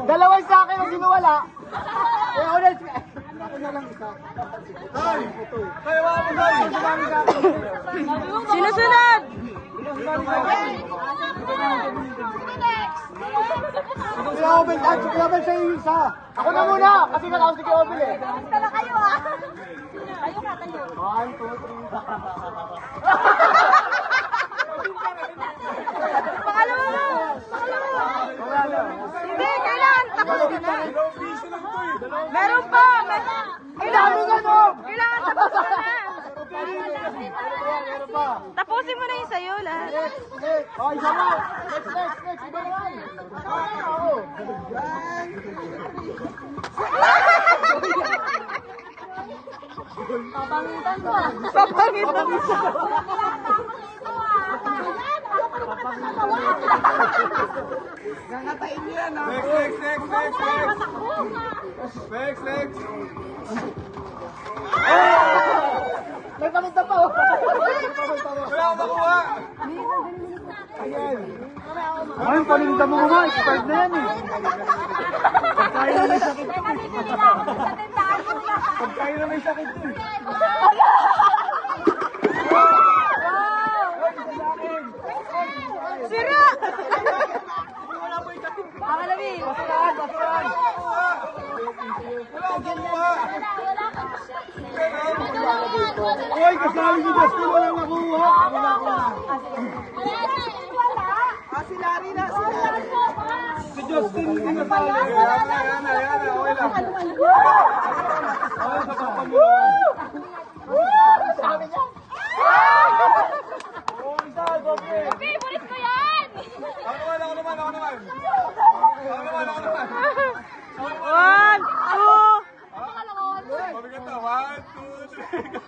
Dalawa sa akin ang sinuwala. Eh, ulit. Ako na lang isa. Sinusunod! Si Obel, si Obel siya yung isa. Ako na muna, kasi nakaus si Obel eh. Tala kayo ah. Tayo ka, tayo. 1, 2, 3. Pangalawa! Hindi, kailangan tapusin na. Meron pa! Kailangan tapusin mo na. Tapusin mo na yung sayo lahat. Oh, isa na. Next. Iba na yan. Oo. Papangitan ko ah. Papangitan mo siya. Gangatayin niyo yan, ha? Next. May paminta pa, oh. Wala akong nakuha. Ay, paminta mo nga. Expired na yan, eh. Pagkain na may sakit. Pagkain na may sakit, eh. Sira! Pangalami. Wala akong nakuha. Uy, kasali si Justin. Wala nakuha. Si Larry na. Si Justin. Yan na. Okay lang. Sabi niya. Favorite ko yan! Ako naman. 1, 2. Mabigat na. 1, 2, 3, go.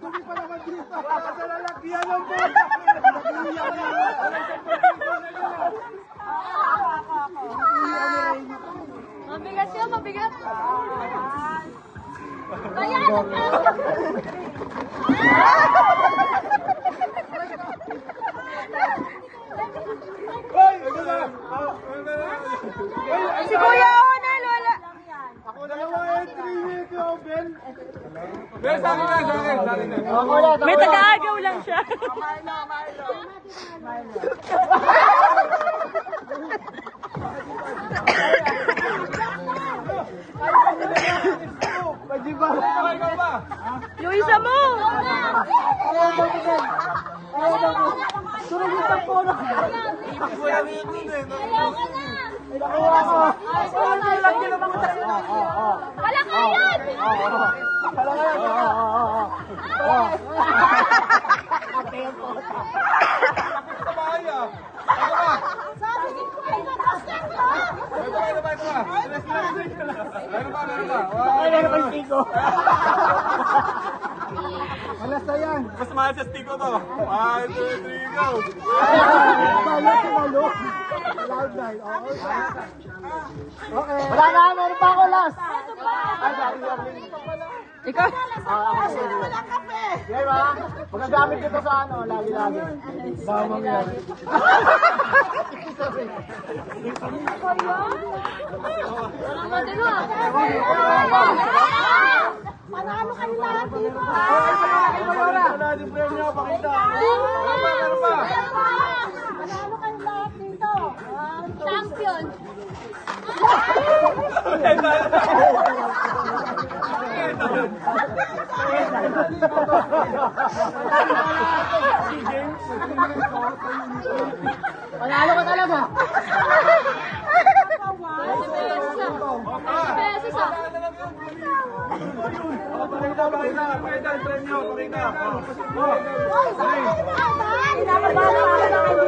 Dumi pa naman dito. Sa lalagyan ng bola. Mabigat siya, mabigat. Ayan! Hoy! Ito na. Si Kuya Onel, wala. Ako na lang. Dalawa entry with Obel. Sa akin na. May taga-agaw lang siya. Pwede ba? Ikaw ba? Yung isa mo. Sunod yung tampono. Wala na yun dun eh. Ayoko na! Nakuha ko. Wala kayo! Sa bahay ah. Ano ba? Sabi ko kayo na basket ko! Ito ba? Meron ba? Ay, meron pa yung stigo. Alas na yan. Mas mahal sa stick ko to. 1, 2, 3, go! Malo, sumalo. Loud night. Okay. Wala na, meron pa ako last. Ay, sorry. Ikaw. Wala kape! Di ba? Magagamit ko to sa ano, lagi-lagi. Bawang yan. Walang matino ah! Panalo kayo lahat dito ah! Wala din premyo, pakita. Meron pa. Panalo kayo lahat dito! Champion! Panalo ka talaga. Beses ah! Pakita ang premyo. Pakita. Ay, saan? Pinapabalo ako na kayo!